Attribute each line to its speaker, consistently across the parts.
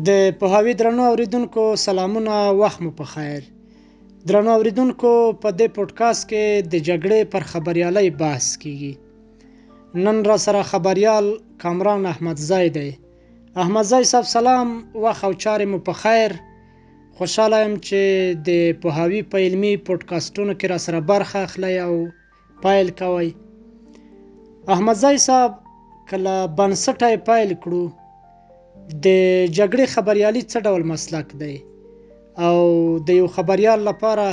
Speaker 1: د پوهاوي درنو اوریدونکو سلامونه، وخت مو په خیر. درنو اوریدونکو، په دې پودکاسټ کې د جګړې پر خبریالۍ بحث کیږي. نن را سره خبریال کامران احمدزی دی. احمدزی صاحب سلام، وخت او چارې مو په خیر. خوشحاله یم چې د پوهاوي په علمي پودکاسټونو کې را سره برخه اخلئ او پیل کوئ. احمدزی صاحب، کله بنسټه پیل کړو، د جګړې خبریالي څه ډول مسلک دی او د یو خبریال لپاره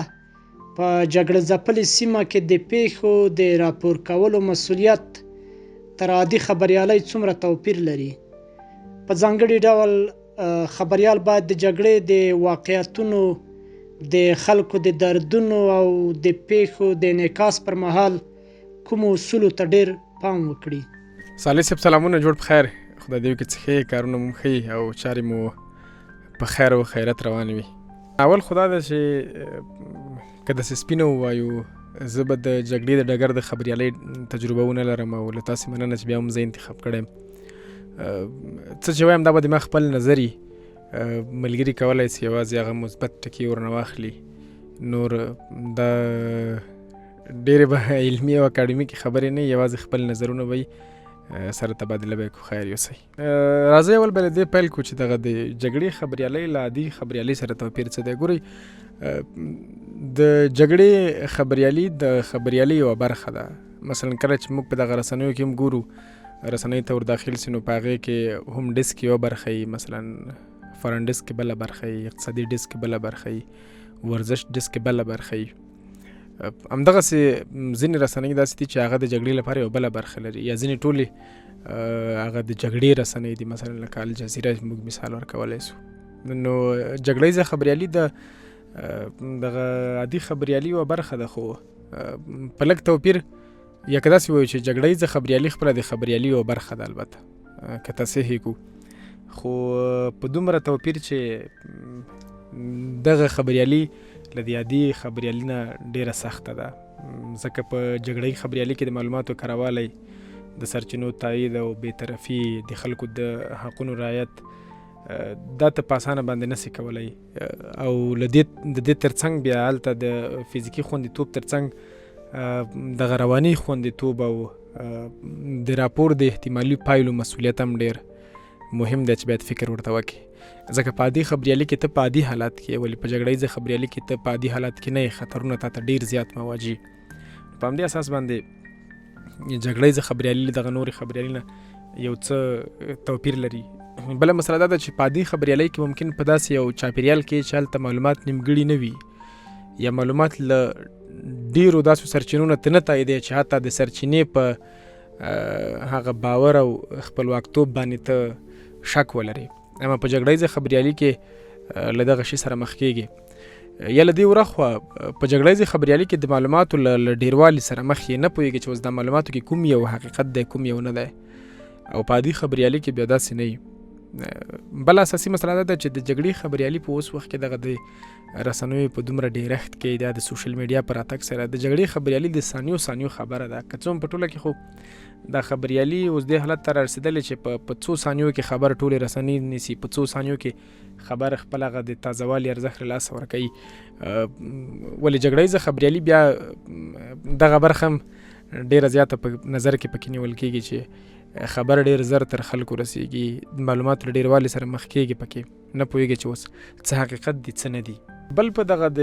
Speaker 1: په جګړه ځپلې سیمه کې د پیښو د راپور کولو مسؤلیت تر عادي خبریالۍ څومره توپیر لري؟ په ځانګړي ډول خبریال باید د جګړې د واقعیتونو، د خلکو د دردونو او د پیښو د انعکاس پر مهال کومو اصولو ته ډیر پام وکړي؟
Speaker 2: صالح صاحب سلامونه، جوړ په خیر. خدای دې وکړي چې ښې کارونه مو ښې او چارې مو په خیر او خیرت روانې وي. اول خدا ده چې که داسې سپینه ووایو، زه به د جګړې د ډګر د خبریالۍ تجربه ونه لرم او له تاسې مننه چې بیا هم زه انتخاب کړی یم. څه چې وایم دا به د ما خپل نظر وي. ملګري کولی چې یوازې هغه مثبت ټکي ورنه واخلي، نور دا ډېرې به علمي او اکاډمیکې خبرې نه وي، یوازې خپل نظرونه به وي، سره تبادله به کو خیر یوسئ. راځئ اول به له دې پیل کړو چې دغه د جګړې خبریالۍ له عادي خبریالۍ سره توپیر څه دی. ګورئ، د جګړې خبریالي د خبریالۍ یوه برخه ده. مثلا کله چې موږ په دغه رسنیو کې هم ګورو، رسنۍ ته ور داخل سي نو په هغې کې هم ډیسک یوه برخه وي، مثلا فرن ډیسک بله برخه وي، اقتصادي ډیسک بله برخه وي، ورزش ډیسک بله برخه وي. همدغسې ځینې رسنۍ داسې دي چې هغه د جګړې لپاره یو بله برخه لري، یا ځینې ټولې هغه د جګړې رسنۍ دي، مثلا لکه الجزیره موږ مثال ورکولی سو. نو جګړیزه خبریالي دغه عادي خبریالي یوه برخه ده، خو په لږ توپیر، یا که داسې ووایو چې جګړیزه خبریالي خپله د خبریالي یوه برخه ده. البته که تصحیح یې کړو، خو په دومره توپیر چې دغه خبریالي له د عادي خبریالي نه ډېره سخته ده، ځکه په جګړهي خبریالي کې د معلوماتو کراوالی، د سرچینو تایید او بېطرفي، د خلکو د حقونو رعایت، دا ته په اسانه باندې نسي کولی. او له دې ترڅنګ بیا هلته د فزیکي خوندیتوب ترڅنګ دغه رواني خوندیتوب او د راپور د احتمالي پایلو مسؤلیت هم ډېر مهم دی چې باید فکر ورته وکړي. ځکه په عادي خبریالي کې ته په عادي حالات کې، ولې په جګړیزه خبریالي کې ته په عادي حالات کې نه یې، خطرونه تا ته ډېر زیات مواجه. په همدې اساس باندې جګړیزه خبریالي له دغه نورې خبریالي نه یو څه توپیر لري. بله مسله دا ده چې په عادي خبریالۍ کې ممکن په داسې یو چاپېریال کې چې هلته معلومات نیمګړي نه وي، یا معلومات له ډېرو داسې سرچینو نه ته نه تاییدوي چې حتی د سرچینې په هغه باور او خپلواکتوب باندې ته شک ولري. اما په جګړیزه خبریالي کې له دغه شي سره مخ کېږي. یا له دې ورخوا په جګړیزه خبریالي کې د معلوماتو له ډېروالي سره مخ یې نه پوهېږي چې اوس دا معلوماتو کې کوم یو حقیقت دی، کوم یو نه دی. او په عادي خبریالي کې بیا داسې نه وي. بله اساسي مسله دا ده چې د جګړې خبریالي په اوس وخت کې دغه د رسنیو په دومره ډېرښت کې، دا د سوشل میډیا په راتګ سره د جګړې خبریالي د ثانیو خبره ده. که څه هم په ټوله کې، خو دا خبریالي اوس دې حالت ته رارسېدلې چې په څو ثانیو کې خبر ټولې رسنۍ نیسي، په څو ثانیو کې خبر خپل هغه د تازهوالي ارزښت له لاسه ورکوي. ولې جګړیزه خبریالي بیا دغه برخه هم ډېره زیاته په نظر کې پکې نیول کېږي چې خبر ډېر زر تر خلکو رسېږي، معلوماتو له ډېروالي سره مخ کېږي، پکې نه پوهېږي چې اوس څه حقیقت دي څه نه دي. بل په دغه د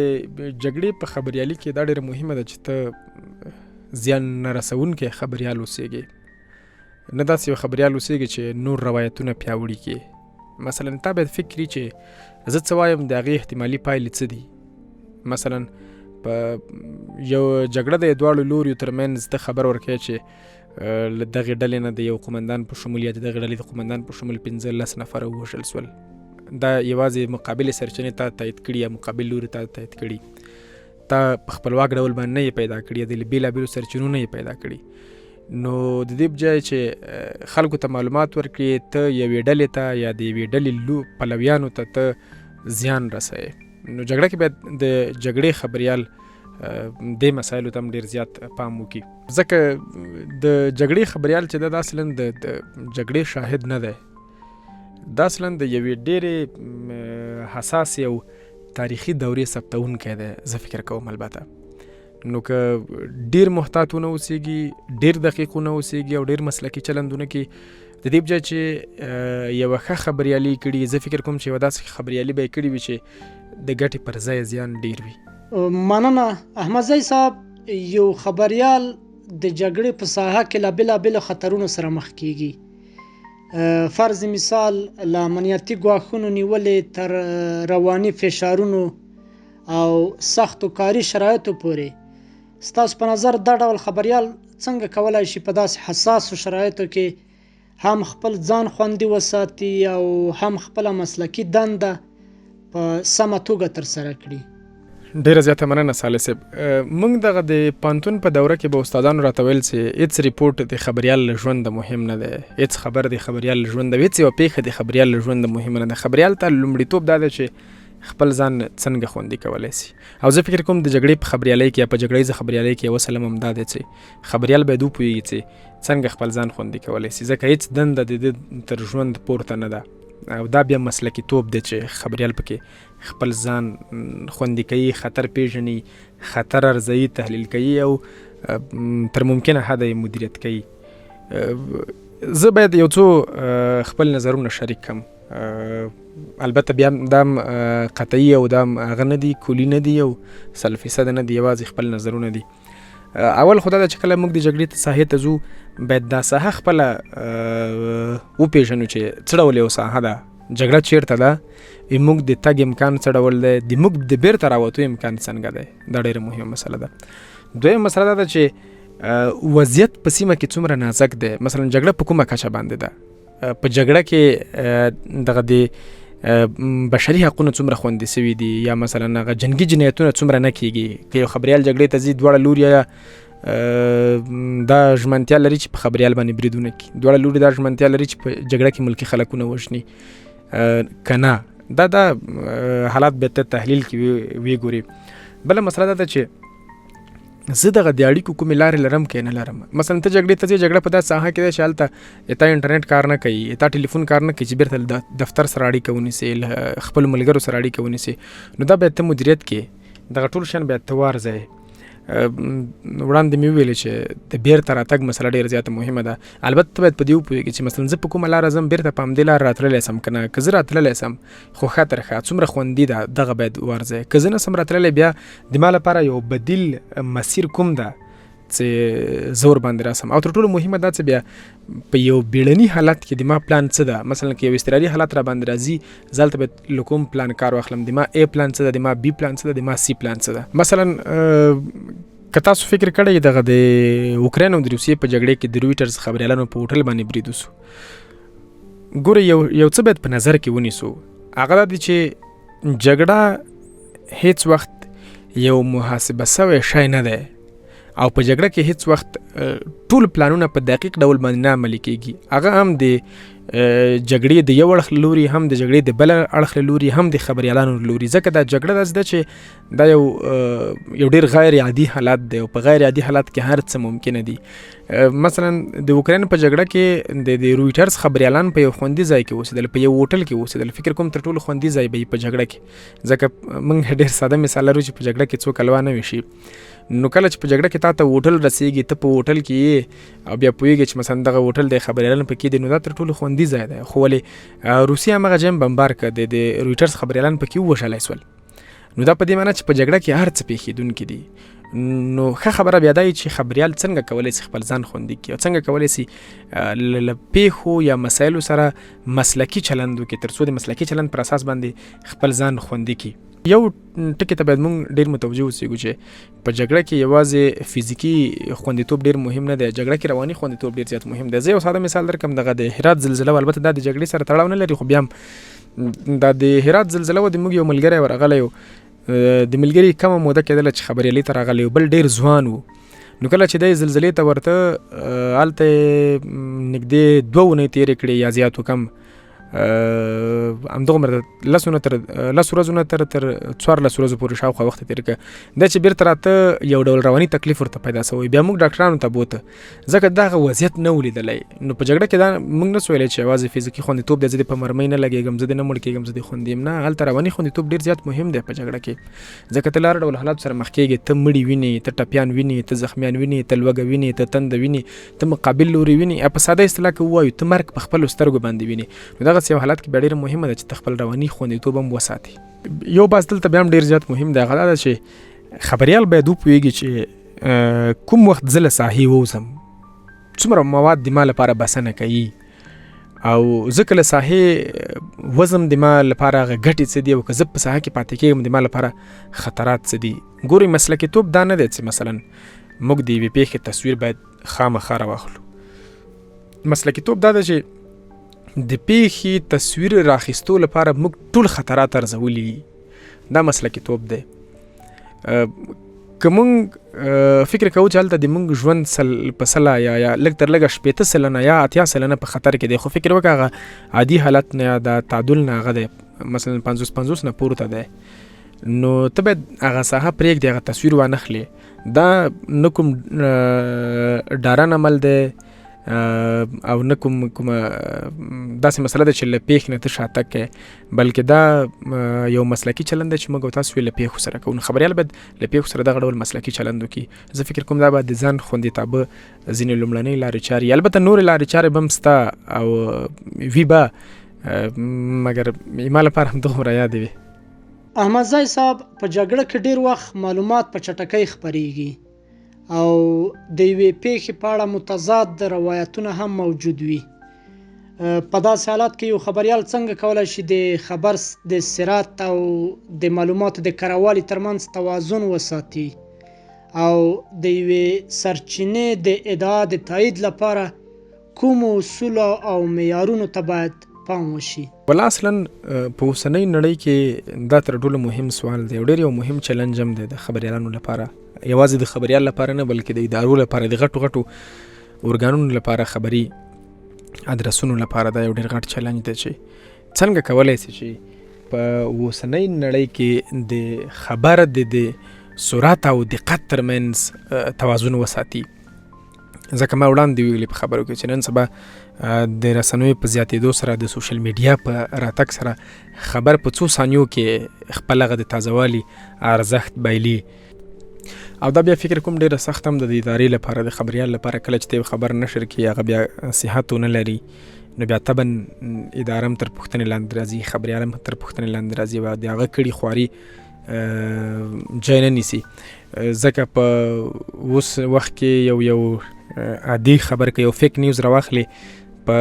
Speaker 2: جګړې په خبریالي کې دا ډېره مهمه ده چې ته زیان نه رسوونکی خبریال اوسېږي، نه داسې یو خبریال اوسېږي چې نور روایتونه پیاوړي کړي. مثلا تا باید فکر کړي چې زه څه وایم، د هغې احتمالي پایلې څه دي. مثلا په یو جګړه د دواړو لوریو ترمنځ ته خبر ورکوي چې له دغې ډلې نه د یو قمندان په شمول، یا د دغې ډلې د قمندان په شمول 15 نفره ووژل سول. دا یوازې مقابلې سرچینې تا تایید کړي یا مقابل لوري تا تایید کړي، تا په خپلواک ډول باندې نه یې پیدا کړي، یا د بېلابېلو سرچینو نه یې پیدا کړي. نو د دې بجای چې خلکو ته معلومات ورکړي، ته یوې ډلې ته یا د یوې ډلې پلویانو ته زیان رسوي. نو جګړه کې باید د جګړې خبریال دې مسایلو ته هم ډېر زیات پام وکړي، ځکه د جګړې خبریال چې دا اصلا د جګړې شاهد نه دی، دا اصلا د یوې ډېرې حساسې او تاریخي دورې ثبتونکی دی زه فکر کوم. البته نو که ډېر محتاط ونه اوسېږي، ډېر دقیق ونه اوسېږي او ډېر مسلکي چلندونه کې د دې بجای چې یوه ښه خبریالي کړي، زه فکر کوم چې یوه داسې خبریالي به یې کړي وي چې د ګټې پر ځای زیان ډېر وي.
Speaker 1: مننه احمدزی صاحب. یو خبریال د جګړې په ساحه کې له بېلابېلو خطرونو سره مخ کیږي. فرض مثال له امنیتي ګواښونو نیولې تر رواني فشارونو او سختو کاري شرایطو پورې. ستاسو په نظر دا ډول خبریال څنګه کولی شي په داسې حساسو شرایطو کې هم خپل ځان خوندي وساتي او هم خپله مسلکي دنده په سمه توګه ترسره کړي؟
Speaker 2: ډیره زیاته مننه صالح صاحب. موږ دغه د پانتون په دوره کې به استادانو راته ویل چې هېڅ ریپورټ د خبریال له ژونده مهم نه دی، هېڅ خبر د خبریال له ژونده، هېڅ یوه پیښه د خبریال له ژونده مهمه نه ده. خبریال ته لومړیتوب دا دی چې خپل ځان څنګه خوندي کولی سي. او زه فکر کوم د جګړې په خبریالۍ کې یا په جګړه ییزه خبریالۍ کې یوه سلم هم دا دی چې خبریال باید وپوهېږي چې څنګه خپل ځان خوندي کولی سي، ځکه هېڅ دنده د ده تر ژوند پورته نه ده. او دا بیا مسلکي توب دی چې خبریال پکې خپل ځان خوندي کوي، خطر پیژني، خطر ارزیي، تحلیل کوي او تر ممکنه حده یې مدیریت کوي. زه باید یو څو خپل نظرونه شریک کړم. البته بیا دا قطعي او دا هغه نه دي، کلي نه دي او 100% نه دي، یوازې خپل نظرونه دي. اول خو دا ده چې کله موږ د جګړې ساحې ته ځو باید دا ساحه خپله وپېژنو چې څه ډول یو ساحه ده، جګړه چیرته ده، موږ د تګ امکان څه ډول دی، د موږ د بیرته راوتو امکان څنګه دی. دا ډېره مهمه مسله ده. دویم مسله دا ده چې وضعیت په سیمه کې څومره نازک دی. مثلا جګړه په کومه کچه باندې ده، په جګړه کې دغه د بشري حقونه څومره خوندي سوي دي، یا مثلا هغه جنګي جنایتونه څومره نه کیږي. که یو خبریال جګړې ته ځي دواړه لوري دا ژمنتیا لري چې په خبریال باندې بریدونه کړي، دواړه لوري دا ژمنتیا لري چې په جګړه کې ملکي خلکونه وژني که نه. دا حالات به ته تحلیل کې وګوري. بله مسله دا ده چې زه دغه د اړیکو کومې لارې لرم که نه لرم. مثلا ته جګړې ته ځې، جګړه په داسې ساحه کې ده چې هلته تا انټرنیټ کار نه کوي، تا ټلیفون کار نه کوي چې بیرته له دفتر سره اړیکه ونیسې، له خپلو ملګرو سره اړیکه ونیسې. نو دا باید ته مدیریت کې دغه ټول شیان باید ته وارزوې. وړاندې مې وویلې چې د بیرته راتګ مسله ډېره زیاته مهمه ده. البته باید په دې وپوهېږي چې مثلا زه په کومه لاره ځم، بیرته په همدې لاره راتللی سم که نه. که زه راتللی سم خو ښه تر ښه څومره خوندي ده دغه باید وارزوې. که زه نه سم راتللی بیا د ما لپاره یو بدیل مسیر کوم ده چې زه ورباندې راسم. او تر ټولو مهمه دا چې بیا په یو بیړني حالت کې د ما پلان څه ده. مثلا که یو اضطراري حالت را باندې راځي، زه هلته باید له کوم پلان کار واخلم، د ما A پلان څه ده، د ما B پلان څه ده، د ما C پلان څه ده. مثلا که تاسو فکر کړی دغه د اوکراین او د روسیې په جګړې کې د رویټرز خبریالانو په هوټل باندې برید وسو، ګوره یو څه باید په نظر کې ونیسو. هغه دا دی چې جګړه هیڅ وخت یو محاسبه سوی شی نه دی، او په جګړه کې هیڅ وخت ټول پلانونه په دقیق ډول باندې نه عملي کیږي. هغه هم د جګړې د یو اړخ لوري، هم د جګړې د بل اړخ لوري، هم د خبریالانو لوري. ځکه دا جګړه داسې ده چې دا یو ډېر غیر عادي حالت دی، او په غیر عادي حالت کې هر څه ممکنه دي. مثلا د اوکراین په جګړه کې د رویټرز خبریالان په یو خوندي ځای کې اوسېدل، په یو هوټل کې اوسېدل. فکر کوم تر ټولو خوندي ځای به په جګړه کې، ځکه موږ ډېر ساده مثال لرو چې په جګړه کې څوک الوا نه وشي. نو کله چې په جګړه کې تا ته هوټل رسېږي، ته په هوټل کې یې او بیا پوهېږي چې مثلا دغه هوټل د خبریالانو پکې دی، نو دا تر ټولو خوندي ځای دی. خو ولې روسیه همغه ځای بمبار کړ، د رویټرز خبریالان پکې ووژلی سول. نو دا په دې معنی چې په جګړه کې هر څه پېښېدونکي دي. نو ښه خبره بیا دا چې خبریال څنګه کولی سي خپل ځان خوندي کړي، او څنګه کولی سي له پیښو یا مسایلو سره مسلکي چلند وکړي، تر څو د مسلکي چلند پر اساس باندې خپل ځان خوندي کړي. یو ټکي ته باید موږ ډېر متوجه اوسېږو چې په جګړه کې یوازې فزیکي خوندیتوب ډېر مهم نه دی، جګړه کې رواني خوندیتوب ډېر زیات مهم دی. زه یو ساده مثال درکړم، دغه د هرات زلزله، البته دا د جګړې سره تړاو نه لري، خو بیا هم دا د هرات زلزله و، د موږ یو ملګری ورغلی و، د ملګري کمه موده کېدله چې خبریالۍ ته راغلی و، بل ډېر ځوان و. نو کله چې دی زلزلې ته ورته هلته نږدې 2 اونۍ تېرې کړې یا زیات و کم، همدغومره 10 ورځو نه تر 14 ورځو پورې شاوخوا وخت تېر کړه. دا چې بیرته راته یو ډول رواني تکلیف ورته پیدا شوی. بیا موږ ډاکټرانو ته بوته ځکه دغه وضعیت نه ولیدلی. نو په جګړه کې دا موږ نه سو ویلی چې یوازې فزیکي خوندیتوب دی، زه دې په مرمۍ نه لګېږم، زه دې نه مړ کېږم، زه دې خوندي یم. نه، هلته رواني خوندیتوب ډېر زیات مهم دی په جګړه کې، ځکه ته له هر ډول حالاتو سره مخ کېږې. ته مړي وینې، ته ټپیان وینې، ته زخمیان وینې، ته لوږه وینې، ته تنده وینې، ته مقابل لوري وینې. په ساده اصطلاح کې ووایو ته مرګ په خپلو سترګو باندې وینې. نو دغسې یو حالت کې بیا ډېره مهمه ده چې ته خپل رواني خوندیتوب هم وساتې. یو بحث دلته بیا هم ډېر زیات مهم دی، هغه دا ده چې خبریال باید وپوهېږي چې کوم وخت زه له ساحې ووځم، څومره مواد د ما لپاره بسنه کوي، او زه که له ساحې وځم د ما لپاره هغه ګټې څه دي، او که زه په ساحه کې پاتې کېږم د ما لپاره خطرات څه دي. ګورئ، مسلکیتوب دا نه دی چې مثلا موږ د یوې پیښې تصویر باید خامخا راواخلو. مسلکیتوب دا ده چې د پیښې تصویر راخیستو لپاره موږ ټول خطرات ارزولي. دا مسلکیتوب دی. که موږ فکر کوو چې هلته د موږ ژوند په سله یا لږ تر لږه 80 سلنه یا 80 سلنه په خطر کې دی، خو فکر وکړه هغه عادي حالت نه یا د تعادل نه هغه دی، مثلا 50 نه پورته دی، نو ته باید هغه ساحه پرېږدې، هغه تصویر وانخلې. دا نه کوم ډارن عمل دی او نه کومه داسې مسله ده چې له پیښې نه ته شاته کې، بلکې دا یو مسلکي چلند دی چې موږ او تاسو له پیښو سره کوو. نو خبریال باید له پیښو سره دغه ډول مسلکي چلند وکړي. زه فکر کوم دا باید د ځان خوندیتابه ځینې لومړنۍ لارې چارې، البته نورې لارې چارې به هم سته او وي به، مګر ما لپاره همدغومره یادې وي.
Speaker 1: احمدزی صاحب، په جګړه کې ډېر وخت معلومات په چټکۍ خپرېږي او د یوې پیښې په اړه متضاد روایتونه هم موجود وي. په داسې حالات کې یو خبریال څنګه کولی شي د خبر د سرعت او د معلوماتو د کره والي ترمنځ توازن وساتي او د یوې سرچینې د ادعا د تایید لپاره کومو اصولو او معیارونو ته باید پام وشي؟
Speaker 2: ولا اصلا په اوسنۍ نړۍ کې دا تر ټولو مهم سوال دی، ډېر یو مهم چلنج هم دی د خبریالانو لپاره. یوازې د خبریال لپاره نه، بلکې د ادارو لپاره، د غټو غټو ارګانونو لپاره، خبري ادرسونو لپاره دا یو ډېر غټ چلنج دی چې څنګه کولی شي چې په اوسنۍ نړۍ کې د خبر د سرعت او دقت ترمنځ توازن وساتي. ځکه ما وړاندې ویلي په خبرو کې چې نن سبا د رسنیو په زیاتېدو سره، د سوشل میډیا په راتګ سره، خبر په څو ثانیو کې خپل هغه د تازهوالي ارزښت بایلي. او دا بیا فکر کوم ډېره سخت هم د ادارې لپاره، د خبریال لپاره، کله چې ته خبر نشر کړي هغه بیا صحت ونه لري، نو بیا طبعا اداره هم تر پوښتنې لاندې راځي، خبریال هم تر پوښتنې لاندې راځي او د هغه کړي خواري ځای نه نیسي. ځکه په اوس وخت کې یو عادي خبر که یو فیک نیوز راواخلي، په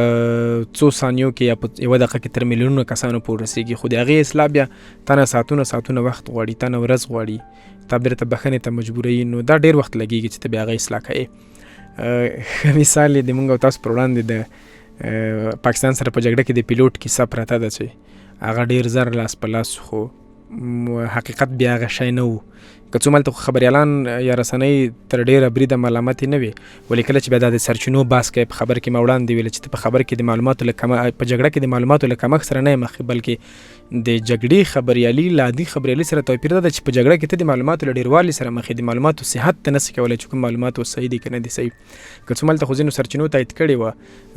Speaker 2: څو ثانیو کې یا په یوه دقیقه کې تر میلیونونو کسانو پورې رسېږي، خو د هغې اصلاح بیا تانه ساعتونه وخت غواړي، تانه ورځ غواړي، تا بیرته بخښنې ته مجبوروي. نو دا ډېر وخت لګېږي چې ته بیا هغه اصلاح کوې. ښه مثال یې د موږ او تاسو پر وړاندې د پاکستان سره په جګړه کې د پیلوټ کیسه پرته ده چې هغه ډېر زر لاس په لاس، خو حقیقت بیا هغه شی نه و. که څومره هلته خبریالان یا رسنۍ تر ډېره بریده ملامتې نه وي، ولې کله چې بیا دا د سرچینو بحث کوي، په خبر کې ما وړاندې ویل چې ته په خبر کې د معلوماتو په جګړه کې د معلوماتو له کمښت سره نه یې مخ، بلکې د جګړې خبریالي له عادي خبریالي سره توپیر دا ده چې په جګړه کې ته د معلوماتو له ډېروالي سره مخ، د معلوماتو صحت ته نسې کولی چې کوم معلومات صحیح دي که نه دي صحیح. که څومره هلته خو ځینو سرچینو تایید کړې وه،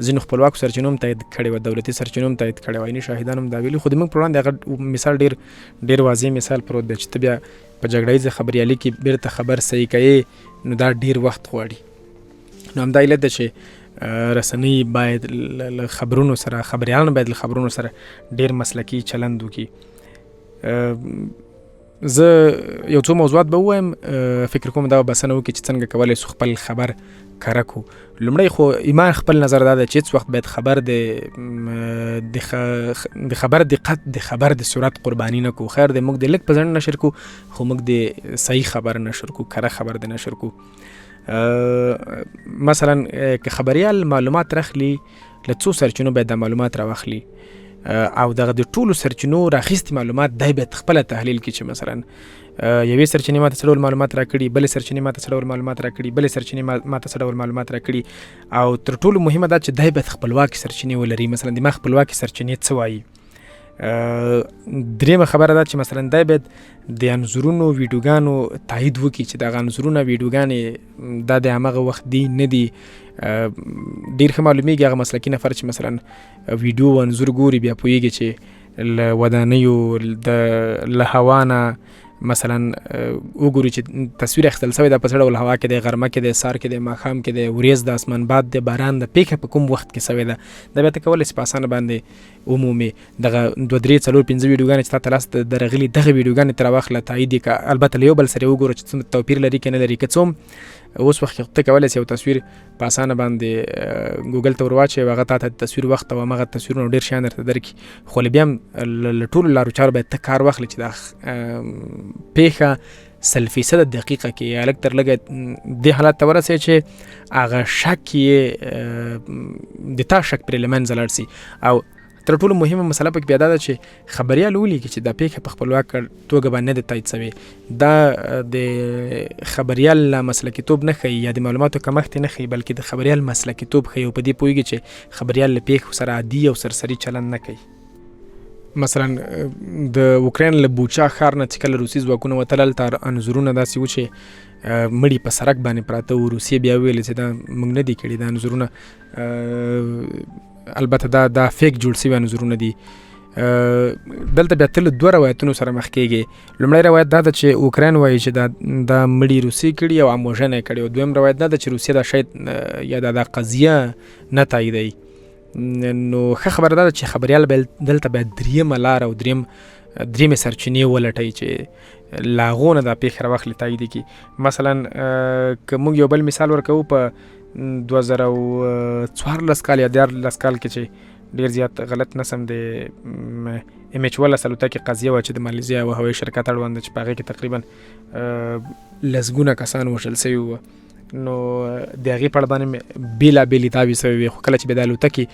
Speaker 2: ځینو خپلواکو سرچینو هم تایید کړې وه، دولتي سرچینو هم تایید کړې وه، عیني شاهدان هم دا ویلي. خو د موږ پر وړاندې هغه مثال ډېر واضح مثال پروت دی چې ته بیا په جګړه ییزه خبریالي کې بیرته خبر صحیح کوې، نو دا ډېر وخت غواړي. نو همدا علت ده چې رسنۍ باید له خبرونو سره، خبریالان باید له خبرونو سره ډېر مسلکي چلند وکړي. زه یو څو موضوعات به ووایم، فکر کوم دا بسنه وکړي چې څنګه کولی شو خپل خبر کره کړو. لومړی خو ایمان خپل نظر دا ده چې هېڅ وخت باید خبر د خبر دقت، د خبر د سرعت قرباني نه کړو. خیر دی موږ د لږ په ځنډ نشر کړو، خو موږ د صحیح خبر نشر کړو، کره خبر د نشر کړو. مثلا که خبریال معلومات راخلي، له څو سرچینو باید د معلومات راواخلي. او دغه د ټولو سرچینو راخیستي معلومات دی باید خپله تحلیل کړي چې مثلا یوې سرچینې ماته څه ډول معلومات راکړي، بلې سرچینې ماته څه ډول معلومات راکړي، بلې سرچینې ماته څه ډول معلومات راکړي. او تر ټولو مهمه دا چې دی باید خپلواکي سرچینې ولري. مثلا د ما خپلواکي سرچینې څه وایي. درېیمه خبره ده چې مثلا دی باید د انځورونو ویډیوګانو تایید وکړي چې دغه انځورونه ویډیوګانې دا د همغه وخت دی نه دي. ډېر ښه معلومیږي هغه مسلکي نفر چې مثلا ویډیو و انځور ګوري بیا پوهیږي چې له ودانیو له هوا نه مثلا وګوري چې تصویر اخیستل شوی ده په څه ډول هوا کې دی، غرمه کې دی، سهار کې دی، ماښام کې دی، وریځ د اسمان باد دی، باران د پیښه په کوم وخت کې شوی ده. دا بیا ته کولی شي په اسانه باندې ومومي. دغه 2 3 4 5 ویډیوګانې چې تا ته لاس ته درغلي دغه ویډیوګانې ترې واخله تایید یې کړه. البته له یو بل سره یې وګوره چې څومره توپیر لري که نه لري. که څه هم اوس وخت کې ته کولی شي یو تصویر په اسانه باندې ګوګل ته ور واچوې او هغه تا ته د تصویر وخت او همغه تصویرونه ډېر شیان درته درکړي. خو بیا هم له ټولو لارو چارو باید ته کار واخلې چې دا پیښه 100% دقیقه کې یا لږ تر لږه دې حالت ته ورسوي چې هغه شک یې د تا شک پرې له منځه لاړ سي. او تر ټولو مهمه مسله پکې بیا دا ده چې خبریال ولیکي چې دا پیښه په خپلواکه توګه باندې نه ده تایید شوې. دا د خبریال مسلکیتوب نه ښیي یا د معلوماتو کمښت نه ښیي، بلکې د خبریال مسلکیتوب ښیي او په دې پوهېږي چې خبریال له پیښو سره عادي او سرسري چلند نه کوي. مثلا د اوکراین له بوچا ښار نه چې کله روسي ځواکونه وتل هلته انځورونه داسې و چې مړي په سړک باندې پراته و. روسیې بیا ویل چې دا موږ نه دي کړي دا انځورونه، البته دا فیک جوړ شوي انځورونه دي. دلته بیا ته له 2 روایتونو سره مخ کېږي. لومړی روایت دا ده چې اوکراین وایي چې دا مړي روسي کړي او اموژنه یې کړې، او دویم روایت دا ده چې روسیه دا شاید یا دا قضیه نه تاییدوي. نو ښه خبره دا ده چې خبریال دلته باید درېیمه لار او درېیمې سرچینې ولټوي چې له هغو نه دا پیښې راواخلي تایید یې کړي. مثلا که موږ یو بل مثال ورکوو په 2014 کال یا 14 کال کې چې ډېر زیات غلط نسم د MH17 الوتکې قضیه وه چې د مالیزیا یوه هوایي شرکت اړوند چې په هغې کې تقریبا لسګونه کسان وژل سوي وه. نو د هغې په اړه باندې بېلابېلې دعوې سوي وې، خو کله چې بیا د الوتکې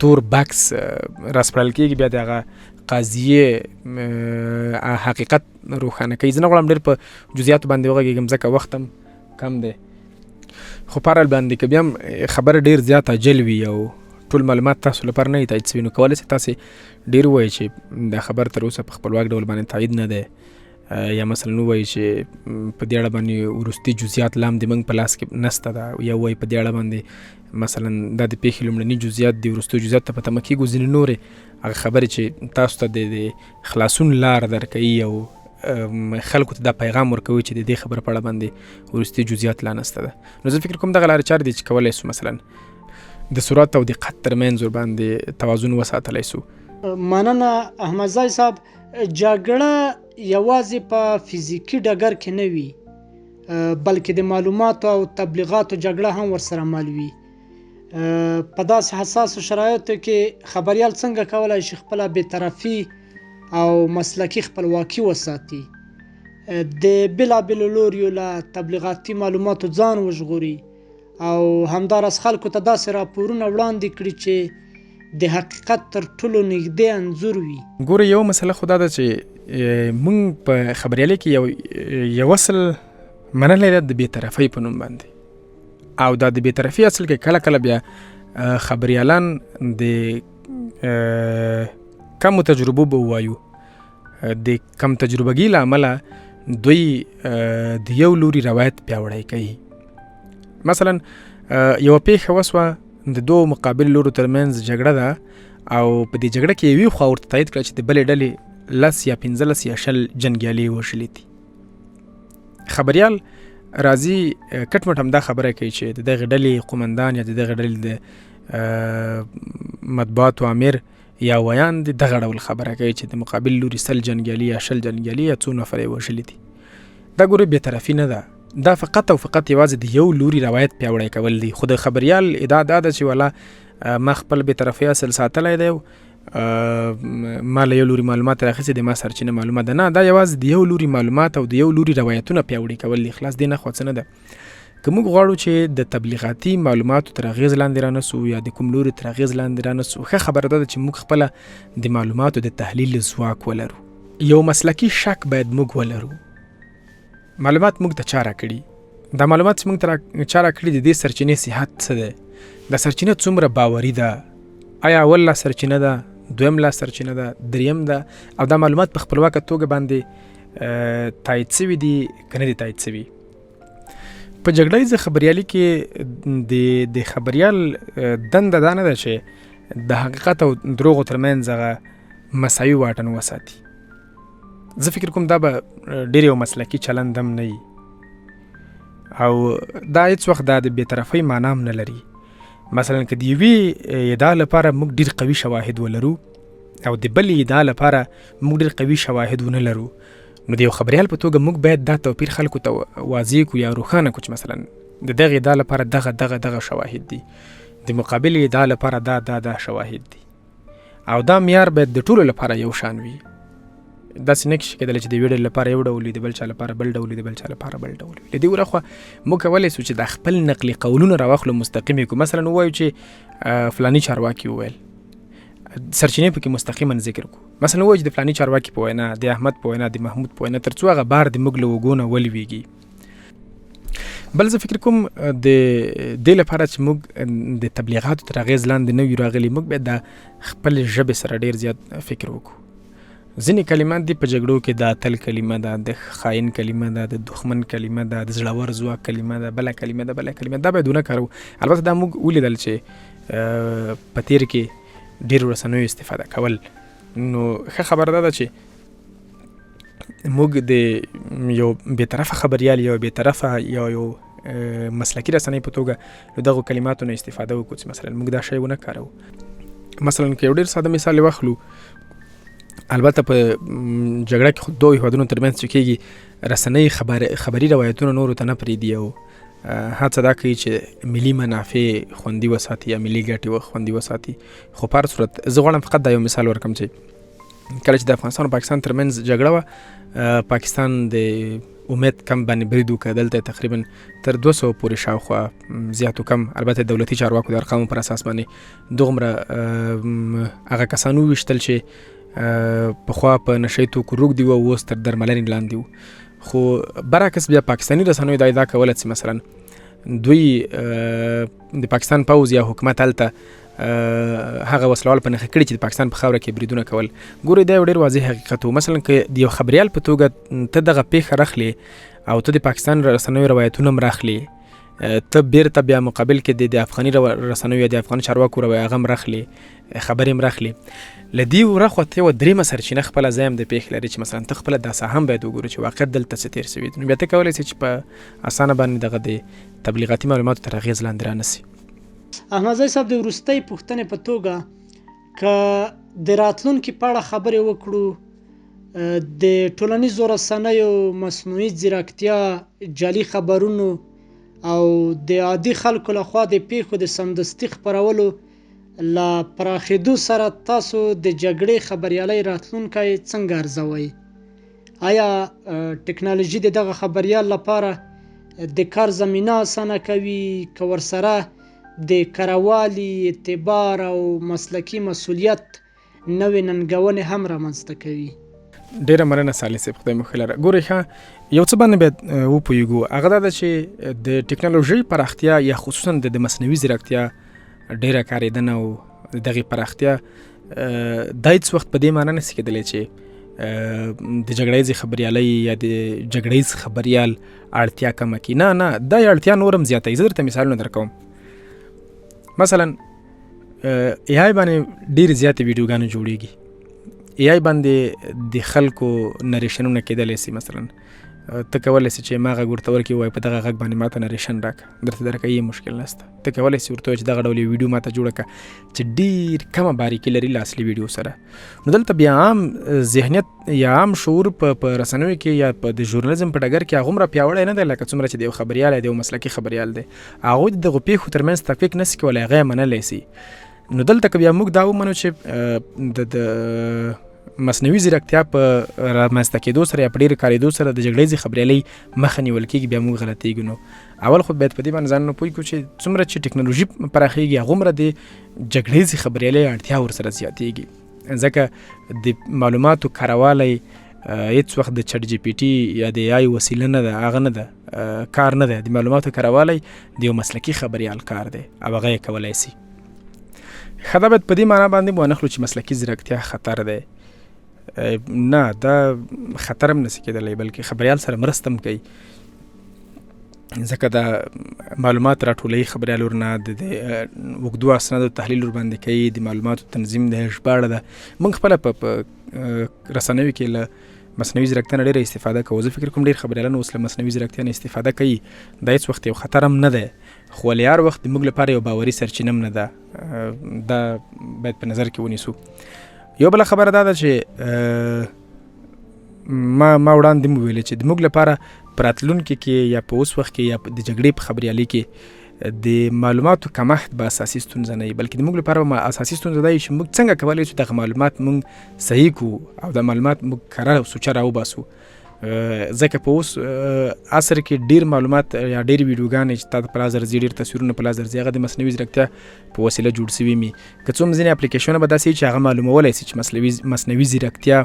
Speaker 2: تور بکس راسپړل کېږي بیا د هغه قضیې حقیقت روښانه کوي. زه نه غواړم ډېر په جزئیاتو باندې وغږېږم ځکه وخت هم کم دی، خو په هر حال باندې که بیا هم خبره ډېر زیات عجل وي او ټول معلومات تاسو لپاره نه وي تایید شوي، نو کولی شئ تاسې ډېر ووایئ چې دا خبر تر اوسه په خپلواک ډول باندې تایید نه دی، یا مثلا ووایي چې په دې اړه باندې وروستي جزئیات لا هم د موږ په لاس کې نسته ده، یا ووایي په دې اړه باندې مثلا دا د پیښې لومړني جزئیات دي، وروستو جزئیات ته په تمه کېږو. ځینې نورې هغه خبرې چې تاسو ته د خلاصون لار درکوي او خلکو ته دا پیغام ورکوي چې د دې خبره په اړه باندې وروستي جزئیات لا نسته ده. نو زه فکر کوم دغه لارې چارې دي چې کولی شو مثلا د سرعت او دقت ترمنځ ورباندې توازن وساتلی شو.
Speaker 1: مننه احمدزی صاحب. جګړه یوازې په فزیکي ډګر کې نه وي، بلکې د معلوماتو او تبلیغاتو جګړه هم ورسره مل وي. په داسې حساسو شرایطو کې خبریال څنګه کولی شي خپله بېطرفي او مسلکي خپلواکي وساتي، د بېلابېلو لوریو له تبلیغاتي معلوماتو ځان وژغوري او همداراز خلکو ته داسې راپورونه وړاندې کړي چې د حقیقت تر ټولو نږدې انځور وي.
Speaker 2: ګوره یو مسله خو دا ده چې موږ په خبریالۍ کې یو اصل منلی ده د بېطرفۍ په نوم باندې، او دا د بېطرفۍ اصل کې کله کله بیا خبریالان د کمو تجربو به ووایو، د کم تجربګي له امله دوی د یو لوري روایت پیاوړی کوي. مثلا یوه پیښه وسوه د دوه مقابل لورو ترمنځ جګړه ده، او په دې جګړه کې یوې خوا ورته تایید کړه چې د بلې ډلې 10 یا 15 یا 20 جنګیالي وژلي دي. خبریال راځي کټ مټ هم دا خبره کوي چې د دغې ډلې قومندان یا د دغې ډلې د مطبوعاتو امیر یا ویان د دغه ډول خبره کوي چې د مقابل لوري 100 جنګیالي یا 20 جنګیالي یا څو نفر یې وژلي دي. دا ګورې بېطرفي نه ده، دا فقط او فقط یوازې د یو لوري روایت پیاوړی کول دي. خو د خبریال ادعا دا ده چې والا ما خپل بېطرفۍ اصل ساتلی دی، ما له یو لوري معلومات راخیستي دي، ما سرچینه معلومه ده. نه، دا یوازې د یو لوري معلومات او د یو لوري روایتونه پیاوړي کول دي، خلاص دې نه خوا څه نه ده. که موږ غواړو چې د تبلیغاتي معلوماتو تر اغیز لاندې رانسو یا د کوم لوري تر اغیز لاندې رانسو، ښه خبره ده چې موږ خپله د معلوماتو د تحلیل ځواک ولرو. یو مسلکي شک باید موږ ولرو. معلومات موږ ته چا راکړي، دا معلومات چې موږ ته چا راکړي د دې سرچینې صحت څه دی، دا سرچینه څومره باوري ده، آیا اول لا سرچینه ده، دویم لا سرچینه ده، دریم ده، او دا معلومات په خپلواکه توګه باندې تایید شوي دي که نه دي تایید شوي. په جګړه ییزه خبریالي کې د خبریال دنده دا نه ده چې د حقیقت او دروغو ترمنځ هغه مساوي واټن وساتي. زه فکر کوم دا به ډېر یو مسلکي چلند هم نه وي او دا هېڅ وخت دا د بېطرفۍ معنا هم نه لري. مثلا که د یوې ادعا لپاره موږ ډېر قوي شواهد ولرو او د بلې ادعا لپاره موږ ډېر قوي شواهد ونه لرو، نو د یو خبریال په توګه موږ باید دا توپیر خلکو ته واضح کړو یا روښانه کړو چې مثلا د دغې ادعا لپاره دغه شواهد دي، د مقابل ادعا لپاره دا شواهد دي، او دا معیار باید د ټولو لپاره یو شان وي. داسې نه شي کېدلی چې د یوې ډلې لپاره یو ډول وي، د بل چا لپاره بل ډول وي، د بل چا لپاره بل ډول وي. له دې ورخوا موږ کولی سو چې د خپل نقلي قولونه راواخلو، مستقیم یې کړو. مثلا ووایو چې فلاني چارواکي وویل، سرچینې پکې مستقیما ذکر کړو. مثلا ووایو چې د فلاني چارواکي په وینا، د احمد په وینا، د محمود په وینا، تر څو هغه بار د موږ له اوږو نه ولویږي. بل زه فکر کوم د دې لپاره چې موږ د تبلیغاتو تر اغېز لاندې نه یو راغلي، موږ باید د خپل ژبې سره ډېر زیات فکر وکړو. ځینې کلمات دي په جګړو کې د اتل کلمه ده، د خاین کلمه ده، د دښمن کلمه ده، د زړور ځواک کلمه ده، بله کلمه ده، دا باید ونه کارو. البته دا موږ ولیدل چې په تیر کې ډېرو رسنیو استفاده کول. نو ښه خبره ده چې موږ د یو بېطرفه خبریال یا بېطرفه یو مسلکي رسنۍ په توګه له دغو کلماتو نه استفاده وکړو چې مثلا موږ دا شی ونه کارو. مثلا که یو ډېر ساده مثال واخلو، البته په جګړه کې خو دوه هیوادونو ترمنځ چې کېږي، رسنۍ خبري روایتونه نورو ته نه پرېږدي او هڅه دا کوي چې ملي منافع خوندي وساتي یا ملي ګټې خوندي وساتي. خو په هر صورت زه غواړم فقط دا یو مثال ورکړم چې کله چې د افغانستان او پاکستان ترمنځ جګړه وه، پاکستان د امید کم باندې برید وکړ. دلته تقریبا تر 200 پورې شاوخوا زیاتو کم، البته دولتي چارواکو د ارقامو پر اساس باندې دومره هغه کسان وویشتل چې پخوا په نشهي توکو روږ دي او اوس تر درملنې لاندې وو. خو برعکس بیا پاکستاني رسنیو دا ادعا کوله چې مثلا دوی د پاکستان پوځ یا حکومت هلته هغه وسلوال په نښه کړي چې د پاکستان په خاوره کې بریدونه کول. ګورئ دا یو ډېر واضح حقیقت و. مثلا که د یو خبریال په توګه ته دغه پیښه راخلې او ته د پاکستان رسنیو روایتونه هم راخلې، ته بیرته بیا مقابل کې د افغاني رسنیو یا د افغاني چارواکو هغه هم راخلې، خبرې هم راخلې. له دې ورخوا ته یوه درېیمه سرچینه خپله ځای هم د پیښې لري چې مثلا ته خپله دا څه هم باید وګورو چې واقعیت دلته څه تېر سوي دي. نو بیا ته کولی سې چې په اسانه باندې دغه د تبلیغاتي معلوماتو تر اغېز لاندې رانسي.
Speaker 1: احمدزی صاحب، د وروستۍ پوښتنې په توګه که د راتلونکي په اړه خبرې وکړو، د ټولنیزو رسنیو مصنوعي ځیرکتیا، جعلي خبرونو او د عادي خلکو لخوا د پیښو د سمدستي خپرولو لا پراخېدو سره تاسو د جګړې خبریالۍ راتلونکی څنګه ارزوئ؟ آیا ټکنالوژي د دغه خبریال لپاره د کار زمینه اسانه کوي که ورسره د کروالي، اعتبار او مسلکي مسؤلیت نوې ننګونې هم رامنځته کوي؟
Speaker 2: ډېره مننه سالي صاحب، خدای مو ښه لره. ګورئ ښه یو څه باندې باید وپوهېږو، هغه دا ده چې د ټکنالوژۍ پراختیا یا خصوصا د مصنوعي ځیرکتیا ډېره کارېدنه او د دغې پراختیا دا هېڅ وخت په دې معنی نه شي کېدلی چې د جګړه ییزې خبریالۍ یا د جګړه ییز خبریال اړتیا کمه کړي. نه، دا اړتیا نور هم زیاتوي. زه درته مثالونه درکوم. مثلا ای آی باندې ډېرې زیاتې ویډیوګانې جوړېږي. ای آی باندې د خلکو نریشنونه کېدلی سي. مثلا ته کولی سي چې ما غږ ورته ورکړي، وایي په دغه غږ باندې ماته نریشن راکړه، درته درکوي، یې مشکل نشته. ته کولی سي ورته وایي چې دغه ډول یو ویډیو ماته جوړه کړه چې ډېر کمه باریکي لري له اصلي ویډیو سره. نو دلته بیا عام ذهنیت یا عام شعور په رسنیو کې یا په د ژورنالیزم په ډګر کې هغومره پیاوړی نه دی لکه څومره چې د یو خبریال یا د یو مسلکي خبریال دی. هغوی د دغو پیښو ترمنځ تفکیک نه سي کولی، هغه یې منلی سي. نو دلته که بیا موږ دا ومنو چې د مصنوعي ځیرکتیا په رامنځته کېدو سره یا په ډېرې کارېدو سره د جګړیزې خبریالۍ مخه نیول کېږي، بیا موږ غلطېږو. نو اول خو باید په دې باندې ځانونه پوه کړو چې څومره چې ټکنالوژي پراخېږي هغومره د جګړیزې خبریالۍ اړتیا ورسره زیاتېږي، ځکه د معلوماتو کاروالی هېڅ وخت د چټ جي پي ټي یا د AI وسیله نه ده، هغه نه ده، کار نه دی. د معلوماتو کاروالی د یو مسلکي خبریال کار دی او هغه یې کولی سي. ښه دا باید په دې معنا باندې وانخلو چې مسلکي ځیرکتیا خطر دی. نه، دا خطر هم نسي کېدلی، بلکې خبریال سره مرسته هم کوي، ځکه دا معلومات راټولوي خبریال ورنه د اوږدو اسنادو تحلیل ورباندې کوي، د معلوماتو تنظیم د ژباړه ده. موږ خپله په رسنیو کې له مصنوعي ځیرکتیا نه ډېره استفاده کوو. زه فکر کوم ډېر خبریالان اوس له مصنوعي ځیرکتیا نه استفاده کوي. دا هېڅ وخت یو خطر هم نه دی، خو ولې هر وخت موږ لپاره یو باوري سرچینه هم نه ده. دا باید په نظر کې ونیسو. یو بله خبره دا ده چې ما وړاندې هم وویلې چې د موږ لپاره په راتلونکي کې یا په اوس وخت کې یا د جګړې په خبریالۍ کې د معلوماتو کمښت به اساسي ستونزه نه وي، بلکې د موږ لپاره اساسي ستونزه دا وي چې موږ څنګه کولی شو دغه معلومات موږ صحیح کړو او د معلومات موږ کره او سوچه راوباسو. ځکه په اوس عصر کې ډېر معلومات یا ډېرې ویډیوګانې چې تا ته په لاس درځي، ډېر تصویرونه په لاس درځي، هغه د مصنوعي ځیرکتیا په وسیله جوړ سوي وي. که څه هم ځینې اپلیکیشنونه به داسې وي چې هغه معلومولی سي چې مصنوعي ځیرکتیا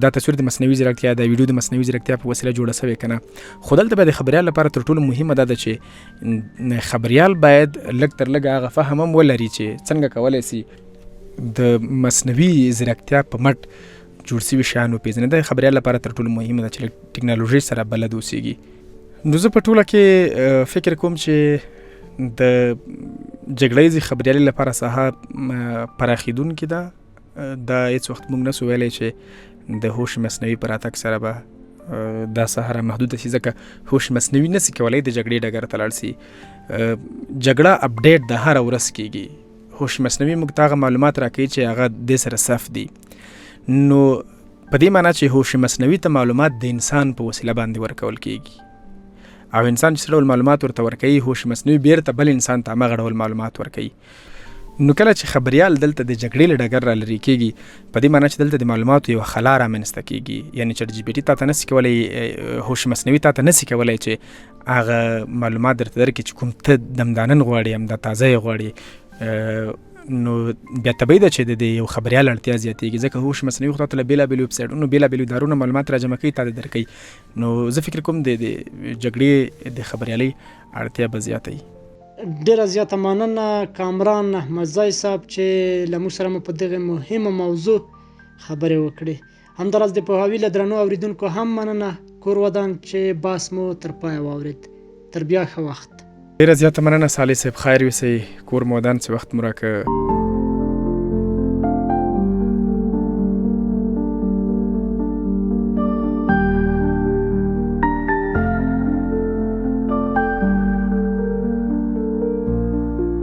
Speaker 2: دا تصویر د مصنوعي ځیرکتیا، دا ویډیو د مصنوعي ځیرکتیا په وسیله جوړه سوې که نه. خو دلته به د خبریال لپاره تر ټولو مهمه دا ده چې خبریال باید لږ تر لږه هغه فهم هم ولري چې څنګه کولی سي د مصنوعي ځیرکتیا په مټ جوړ سوي شیان وپېژني. د خبریال لپاره تر ټولو مهمه ده چې لږ ټکنالوژۍ سره بلد اوسېږي. نو زه په ټوله کې فکر کوم چې د جګړیزې خبریالۍ لپاره ساحه پراخېدونکې ده. دا هېڅ وخت موږ نسو ویلی چې د هوش مصنوعي په راتګ سره به دا ساحه محدوده شي، ځکه هوش مصنوعي نسي کولی د جګړې ډګر ته لاړ سي. جګړه اپډیټ د هره ورځ کېږي. هوش مصنوعي موږ ته هغه معلومات راکوي چې هغه دې سره صف دي. نو په دې معنا چې هوش مصنوعي ته معلومات د انسان په وسیله باندې ورکول کېږي، او انسان چې څه ډول معلومات ورته ورکوي، هوش مصنوعي بیرته بل انسان ته همغه ډول معلومات ورکوي. نو کله چې خبریال دلته د جګړې له ډګر را لرې کېږي، په دې معنا چې دلته د معلوماتو یو خلا رامنځته کېږي. یعنې چټ جي پي ټي تا ته نسي کولی، هوش مصنوعي تا ته نسي کولی چې هغه معلومات درته درکړي چې کوم ته دمدانن غواړي، همدا تازه یې غواړي. نو بیا طبیعي ده چې د یو خبریال اړتیا زیاتېږي، ځکه هوش مصنوعي خو تا ته له بېلابېلو ویبسایټونو بېلابېلو ادارونو معلومات راجمع کوي، تا ته درکوي. نو زه فکر کوم د جګړې د خبریالۍ اړتیا به زیاته وي.
Speaker 1: ډیره زیاته مننه کامران احمدزی صاحب چې له موږ سره مو په دغه مهمه موضوع خبرې وکړې. همداراز د پوهاوي له درنو اورېدونکو هم مننه. کور ودان چې بحث مو تر پایه واورېد. تر بیا ښه وخت.
Speaker 2: ډیره زیاته مننه صالح صاحب، خیر اوسئ. کور مو ودان چې وخت مو راکړه.